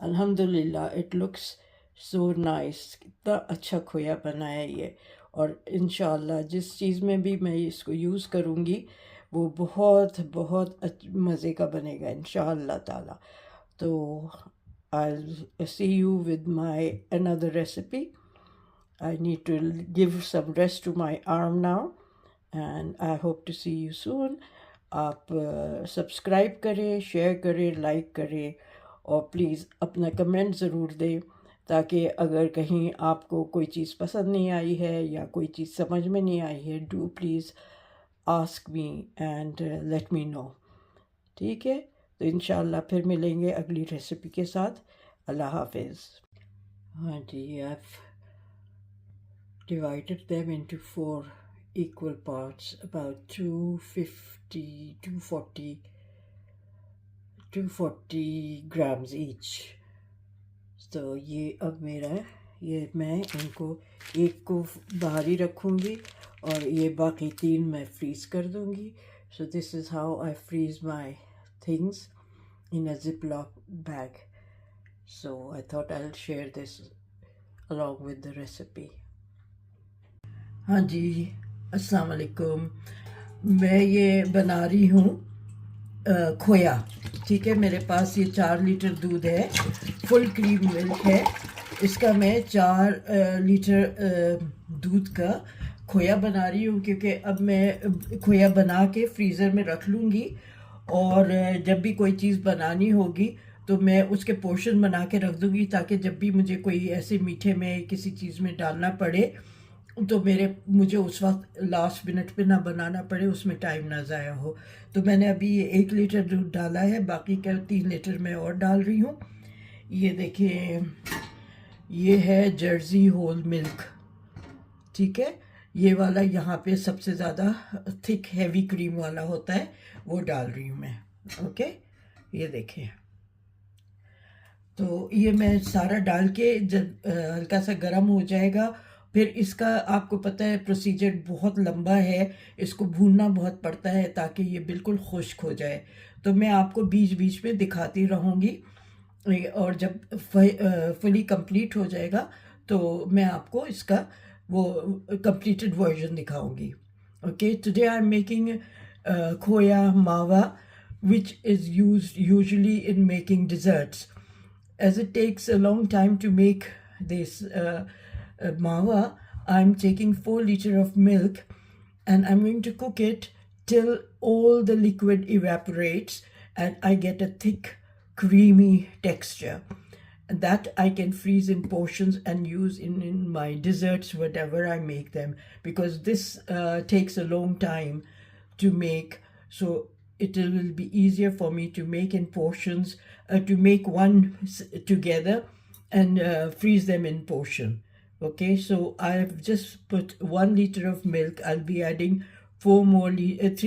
अल्हम्दुलिल्लाह it looks so nice. कितना अच्छा खोया बना है ये। और इंशाल्लाह जिस चीज़ में भी मैं इसको यूज़ करूँगी वो बहुत बहुत मज़े का बनेगा इंशाअल्लाह ताला। तो I'll see you with my another recipe. I need to give some rest to my arm now and I hope to see you soon. आप सब्सक्राइब करें, शेयर करें, लाइक करें और प्लीज़ अपना कमेंट ज़रूर दें ताकि अगर कहीं आपको कोई चीज़ पसंद नहीं आई है या कोई चीज़ समझ में नहीं आई है, do please ask me and let me know. ठीक है, तो इंशाल्लाह फिर मिलेंगे अगली रेसिपी के साथ। अल्लाह हाफिज़। हाँ जी, I've divided them into 4 equal parts, about 240 grams each. तो ये अब मेरा ये मैं इनको एक को बाहर ही रखूँगी और ये बाकी 3 मैं फ्रीज़ कर दूँगी. So this is how I freeze my things in a Ziploc bag. So I thought I'll share this along with the recipe. हाँ जी, अस्सलाम वालेकुम। मैं ये बना रही हूँ खोया। ठीक है, मेरे पास ये 4 लीटर दूध है, फुल क्रीम मिल्क है। इसका मैं 4 लीटर दूध का खोया बना रही हूँ क्योंकि अब मैं खोया बना के फ्रीज़र में रख लूँगी और जब भी कोई चीज़ बनानी होगी तो मैं उसके पोर्शन बना के रख दूँगी ताकि जब भी मुझे कोई ऐसे मीठे में किसी चीज़ में डालना पड़े तो मुझे उस वक्त लास्ट मिनट पे ना बनाना पड़े, उसमें टाइम ना ज़ाया हो। तो मैंने अभी ये 1 लीटर दूध डाला है, बाकी का 3 लीटर मैं और डाल रही हूँ। ये देखिए, ये है जर्सी होल मिल्क। ठीक है, ये वाला यहाँ पे सबसे ज़्यादा थिक हैवी क्रीम वाला होता है, वो डाल रही हूँ मैं। ओके, ये देखिए। तो ये मैं सारा डाल के जब हल्का सा गर्म हो जाएगा, फिर इसका आपको पता है प्रोसीजर बहुत लंबा है, इसको भूनना बहुत पड़ता है ताकि ये बिल्कुल खुश्क हो जाए। तो मैं आपको बीच बीच में दिखाती रहूँगी और जब फुली कंप्लीट हो जाएगा तो मैं आपको इसका वो कंप्लीटेड वर्जन दिखाऊंगी। Okay, today I am making खोया मावा which is used usually in making desserts. As it takes a long time to make this mawa, I'm taking 4 liters of milk and I'm going to cook it till all the liquid evaporates and I get a thick creamy texture. And that I can freeze in portions and use in my desserts, whatever I make them, because this takes a long time to make. So it will be easier for me to make in portions, to make one together and freeze them in portion. Okay, so I've just put 1 liter of milk. I'll be adding 3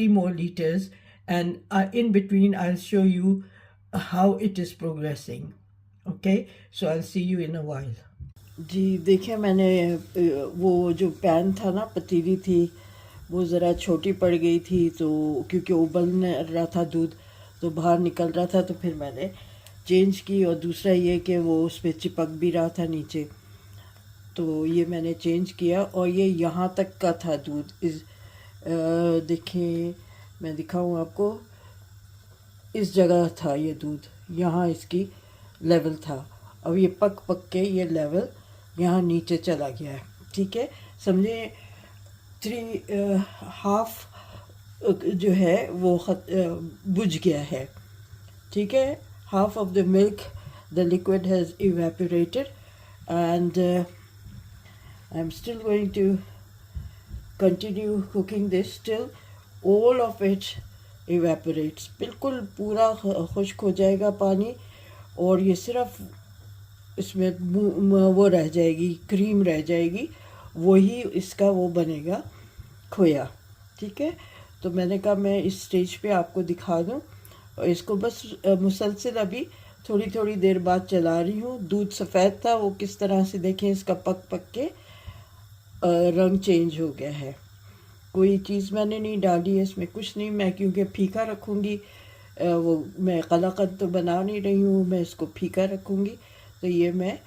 more liters, and in between I'll show you how it is progressing. Okay, so I'll see you in a while. जी देखिए, मैंने वो जो pan था ना, पतीली थी, वो ज़रा छोटी पड़ गई थी, तो क्योंकि उबल रहा था दूध तो बाहर निकल रहा था, तो फिर मैंने चेंज की। और दूसरा ये कि वो उस पर चिपक भी रहा था नीचे, तो ये मैंने चेंज किया। और ये यहाँ तक का था दूध। देखिए, मैं दिखाऊँ आपको, इस जगह था ये दूध, यहाँ इसकी लेवल था। अब ये पक के ये लेवल यहाँ नीचे चला गया है। ठीक है, समझे 3.5 जो है वो बुझ गया है। ठीक है, half of the milk, the liquid has evaporated and I'm still going to continue cooking this till all of it evaporates. बिल्कुल पूरा खुश्क हो जाएगा पानी और ये सिर्फ इसमें वो रह जाएगी, क्रीम रह जाएगी, वही इसका वो बनेगा खोया। ठीक है, तो मैंने कहा मैं इस स्टेज पे आपको दिखा दूं और इसको बस मुसलसल अभी थोड़ी थोड़ी देर बाद चला रही हूँ। दूध सफ़ेद था, वो किस तरह से देखें इसका पक के रंग चेंज हो गया है। कोई चीज़ मैंने नहीं डाली है इसमें, कुछ नहीं। मैं क्योंकि फीका रखूँगी वो मैं कलाकंद तो बना नहीं रही हूँ, मैं इसको फीका रखूँगी। तो ये मैं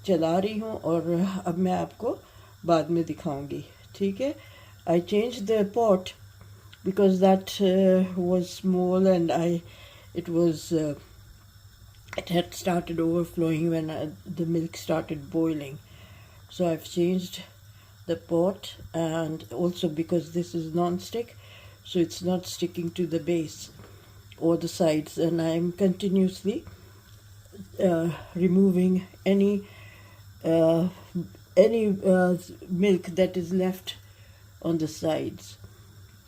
चला रही हूँ और अब मैं आपको बाद में दिखाऊंगी, ठीक है। I change the pot because that was small and it was it had started overflowing when the milk started boiling. So I've changed the pot, and also because this is non-stick, so it's not sticking to the base or the sides, and I'm continuously removing uh, any milk that is left on the sides.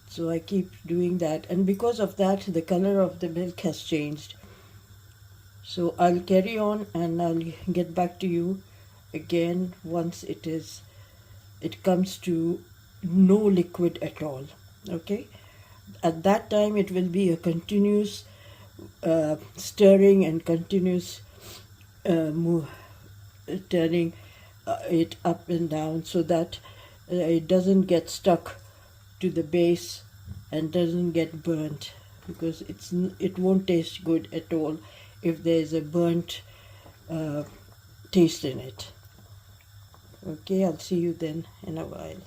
So I keep doing that, and because of that the color of the milk has changed. So I'll carry on and I'll get back to you again once it comes to no liquid at all. Okay, at that time it will be a continuous stirring and continuous turning it up and down, so that it doesn't get stuck to the base and doesn't get burnt, because it won't taste good at all if there's a burnt taste in it. Okay, I'll see you then in a while.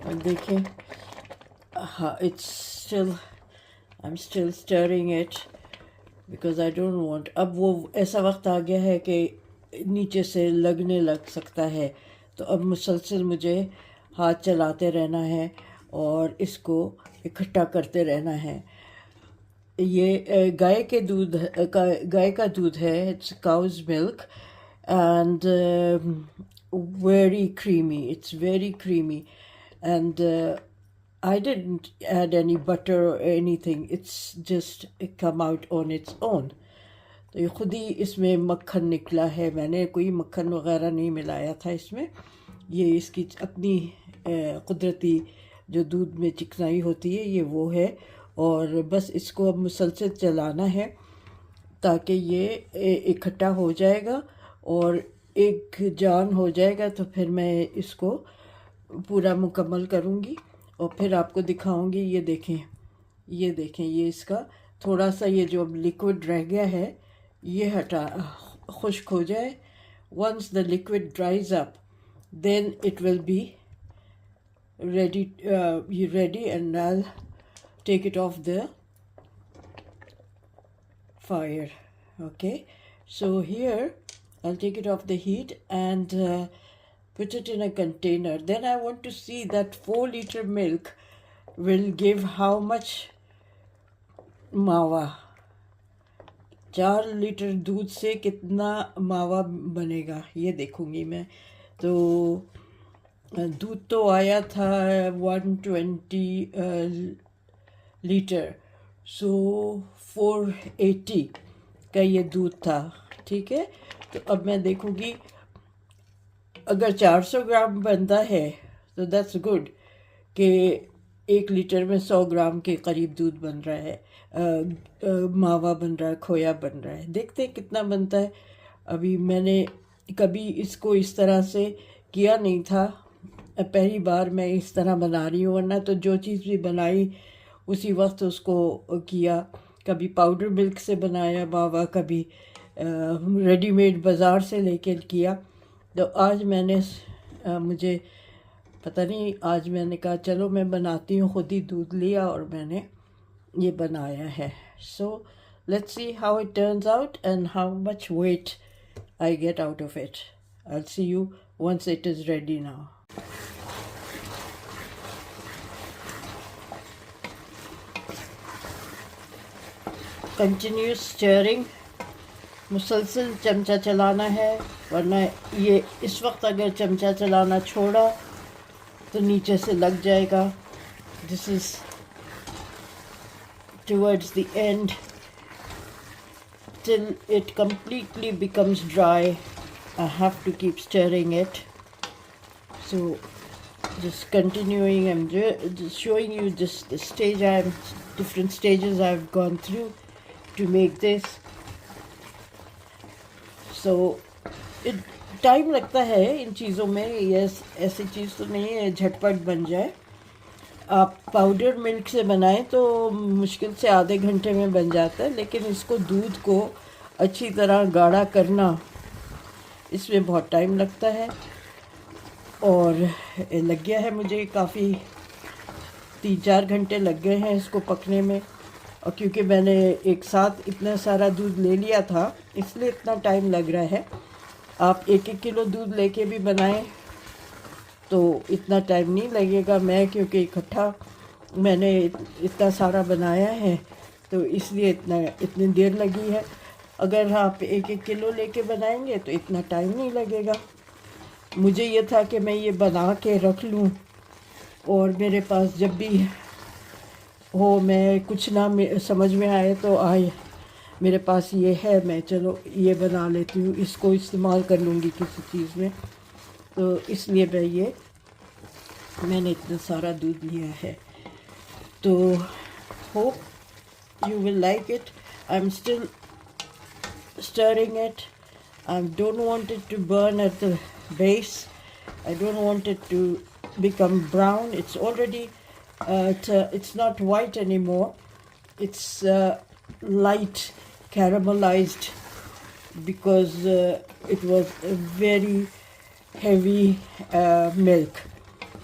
And देखें, I'm still stirring it because I don't want. अब वो ऐसा वक्त आ गया है कि नीचे से लगने लग सकता है, तो अब मुसलसल मुझे हाथ चलाते रहना है और इसको इकट्ठा करते रहना है। ये गाय का दूध है, it's cow's milk and very creamy. It's very creamy, and I didn't add any butter or anything. It's just come out on its own. तो ये खुद ही इसमें मक्खन निकला है, मैंने कोई मक्खन वगैरह नहीं मिलाया था इसमें। ये इसकी अपनी कुदरती जो दूध में चिकनाई होती है, ये वो है। और बस इसको अब मुसलसल चलाना है ताकि ये इकट्ठा हो जाएगा और एक जान हो जाएगा। तो फिर मैं इसको पूरा मुकम्मल करूँगी और फिर आपको दिखाऊँगी। ये देखें, ये इसका थोड़ा सा ये जो लिक्विड रह गया है ये खुश्क हो जाए। Once the liquid dries up, then it will be ready and I'll take it off the fire. Okay, so here I'll take it off the heat and put it in a container. Then I want to see that 4 liter milk will give how much मावा। 4 litre दूध से कितना मावा बनेगा ये देखूंगी मैं। तो दूध तो आया था 120 लीटर, सो 480 का ये दूध था, ठीक है। तो अब मैं देखूंगी, अगर 400 ग्राम बनता है तो दैट्स गुड कि 1 लीटर में 100 ग्राम के करीब दूध बन रहा है, मावा बन रहा है, खोया बन रहा है। देखते हैं कितना बनता है। अभी मैंने कभी इसको इस तरह से किया नहीं था, पहली बार मैं इस तरह बना रही हूँ। वरना तो जो चीज़ भी बनाई उसी वक्त उसको किया, कभी पाउडर मिल्क से बनाया मावा, कभी रेडीमेड बाज़ार से लेकर किया। तो आज मैंने मुझे पता नहीं, आज मैंने कहा चलो मैं बनाती हूँ। खुद ही दूध लिया और मैंने ये बनाया है। So let's see how it turns out and how much weight I get out of it. I will see you once it is ready now. Continuous stirring, मुसलसल चमचा चलाना है, वरना ये इस वक्त अगर चमचा चलाना छोड़ा तो नीचे से लग जाएगा। This is towards the end till it completely becomes dry. I have to keep stirring it. So just continuing, I'm just showing you just the different stages I've gone through to make this. So time लगता है इन चीज़ों में, ये ऐसी चीज़ तो नहीं है झटपट बन जाए। आप पाउडर मिल्क से बनाएं तो मुश्किल से आधे घंटे में बन जाता है, लेकिन इसको दूध को अच्छी तरह गाढ़ा करना, इसमें बहुत टाइम लगता है। और लग गया है मुझे काफ़ी 3-4 घंटे लग गए हैं इसको पकने में। और क्योंकि मैंने एक साथ इतना सारा दूध ले लिया था इसलिए इतना टाइम लग रहा है। आप 1-1 किलो दूध लेके भी बनाएं तो इतना टाइम नहीं लगेगा। मैं क्योंकि इकट्ठा मैंने इतना सारा बनाया है तो इसलिए इतनी देर लगी है। अगर आप 1-1 किलो लेके बनाएंगे तो इतना टाइम नहीं लगेगा। मुझे ये था कि मैं ये बना के रख लूँ और मेरे पास जब भी हो, मैं कुछ ना समझ में आए तो आए, मेरे पास ये है, मैं चलो ये बना लेती हूँ, इसको इस्तेमाल कर लूँगी किसी चीज़ में। तो इसलिए मैंने इतना सारा दूध लिया है। तो hope you will like it. I am still stirring it. I don't want it to burn at the base. I don't want it to become brown. It's already it's not white anymore. It's light caramelized because it was a very heavy milk,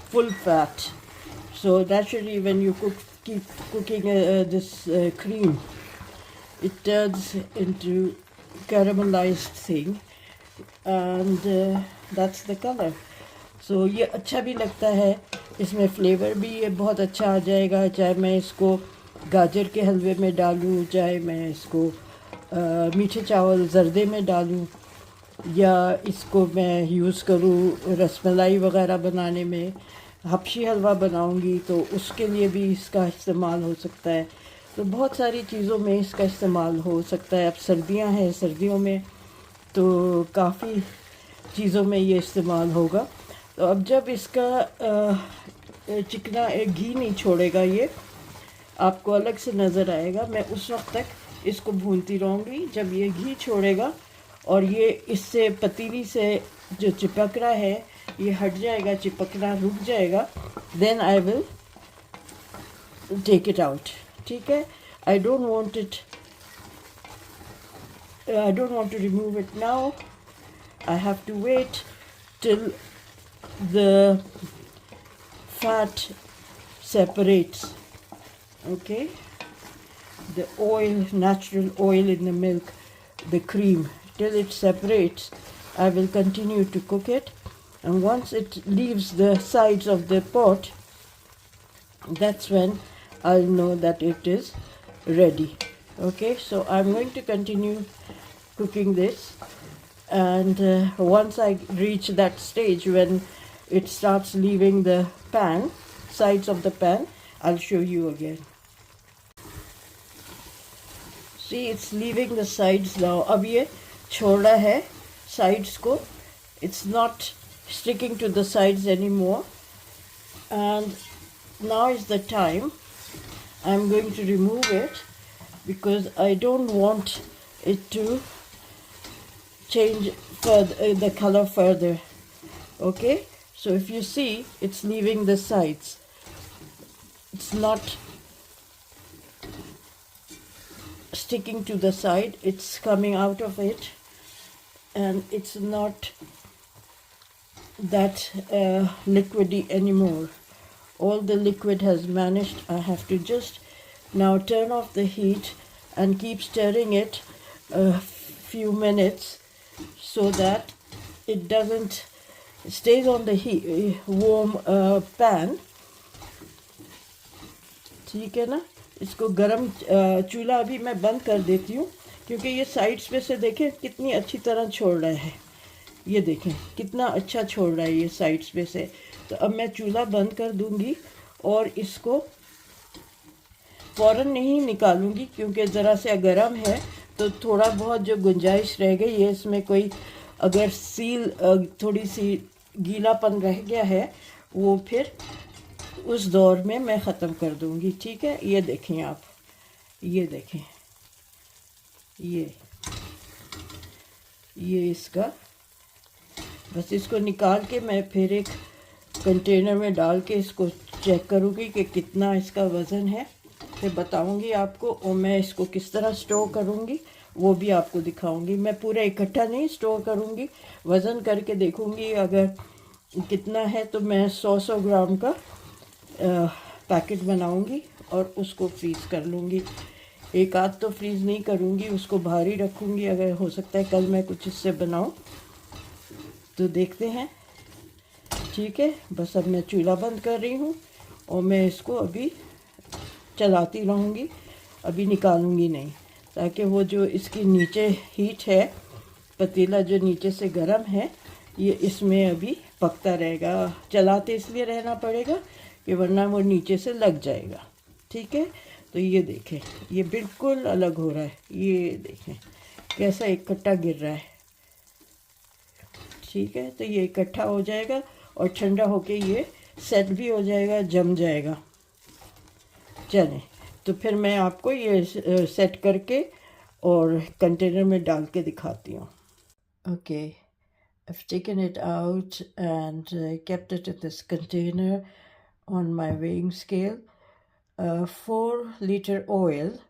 full fat. So naturally when you keep cooking this cream, it turns into caramelized thing and that's the color. So ये अच्छा भी लगता है, इसमें flavour भी ये बहुत अच्छा आ जाएगा। चाहे मैं इसको गाजर के हलवे में डालूँ, चाहे मैं इसको मीठे चावल जर्दे में डालूँ, या इसको मैं यूज़ करूँ रसमलाई वगैरह बनाने में। हबशी हलवा बनाऊँगी तो उसके लिए भी इसका इस्तेमाल हो सकता है। तो बहुत सारी चीज़ों में इसका इस्तेमाल हो सकता है। अब सर्दियां हैं, सर्दियों में तो काफ़ी चीज़ों में ये इस्तेमाल होगा। तो अब जब इसका चिकना घी नहीं छोड़ेगा, ये आपको अलग से नज़र आएगा। मैं उस वक्त तक इसको भूनती रहूँगी। जब ये घी छोड़ेगा और ये इससे पतीली से जो चिपक रहा है ये हट जाएगा, चिपकना रुक जाएगा, then I will take it out. ठीक है, I don't want to remove it now. I have to wait till the fat separates. Okay, the oil, natural oil in the milk, the cream, till it separates. I will continue to cook it, and once it leaves the sides of the pot, that's when I'll know that it is ready. Okay, so I'm going to continue cooking this, and once I reach that stage when it starts leaving the pan, sides of the pan, I'll show you again. See, it's leaving the sides now. अब ये छोड़ रहा है sides को. It's not sticking to the sides anymore, and now is the time. I'm going to remove it because I don't want it to change further, the color further. Okay, so if you see, it's leaving the sides. It's not sticking to the side. It's coming out of it, and it's not that liquidy anymore. All the liquid has vanished. I have to just now turn off the heat and keep stirring it a few minutes so that it doesn't stays on the warm pan. ठीक है ना। इसको गरम चूल्हा अभी मैं बंद कर देती हूँ क्योंकि ये साइड्स पे से देखें कितनी अच्छी तरह छोड़ रहा है। ये देखें कितना अच्छा छोड़ रहा है ये साइड्स पे से। तो अब मैं चूल्हा बंद कर दूंगी और इसको फ़ौरन नहीं निकालूंगी क्योंकि ज़रा सा गर्म है तो थोड़ा बहुत जो गुंजाइश रह गई है इसमें, कोई अगर सील थोड़ी सी गीलापन रह गया है वो फिर उस दौर में मैं ख़त्म कर दूंगी। ठीक है, ये देखें आप, ये देखें, ये इसका बस इसको निकाल के मैं फिर एक कंटेनर में डाल के इसको चेक करूँगी कि कितना इसका वज़न है, फिर बताऊँगी आपको। और मैं इसको किस तरह स्टोर करूँगी वो भी आपको दिखाऊँगी। मैं पूरा इकट्ठा नहीं स्टोर करूँगी, वज़न करके देखूँगी अगर कितना है तो मैं 100 ग्राम का पैकेट बनाऊँगी और उसको फ्रीज़ कर लूँगी। एक आध तो फ्रीज़ नहीं करूँगी, उसको बाहर ही रखूँगी। अगर हो सकता है कल मैं कुछ इससे बनाऊँ तो देखते हैं। ठीक है, बस अब मैं चूल्हा बंद कर रही हूँ और मैं इसको अभी चलाती रहूँगी, अभी निकालूँगी नहीं, ताकि वो जो इसकी नीचे हीट है, पतीला जो नीचे से गर्म है, ये इसमें अभी पकता रहेगा। चलाते इसलिए रहना पड़ेगा कि वरना वो नीचे से लग जाएगा। ठीक है, तो ये देखें, ये बिल्कुल अलग हो रहा है। ये देखें कैसा इकट्ठा गिर रहा है। ठीक है, तो ये इकट्ठा हो जाएगा और ठंडा होके ये सेट भी हो जाएगा, जम जाएगा। चलें, तो फिर मैं आपको ये सेट करके और कंटेनर में डाल के दिखाती हूँ। Okay, I've taken it out and kept it in this container on my weighing scale. 4-liter oil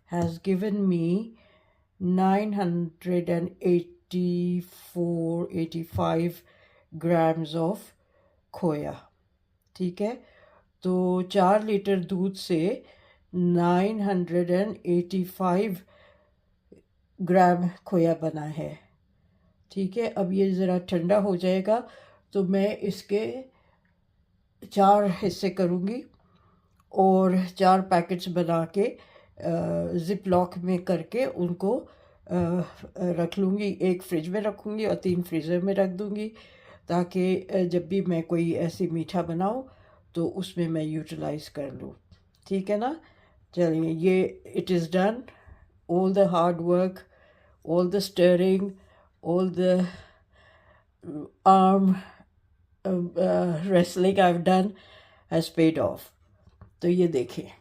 has given me 984-85 grams of खोया। ठीक है, तो 4 लीटर दूध से 985 ग्राम खोया बना है। ठीक है, अब ये ज़रा ठंडा हो जाएगा तो मैं इसके 4 हिस्से करूँगी और 4 पैकेट्स बना के ज़िप लॉक में करके उनको रख लूँगी। एक फ्रिज में रखूँगी और 3 फ्रीज़र में रख दूँगी, ताकि जब भी मैं कोई ऐसी मीठा बनाऊँ तो उसमें मैं यूटिलाइज़ कर लूँ। ठीक है ना। चलिए, ये it is done. All the hard work, all the stirring, all the arm wrestling I've done has paid off। तो ये देखें,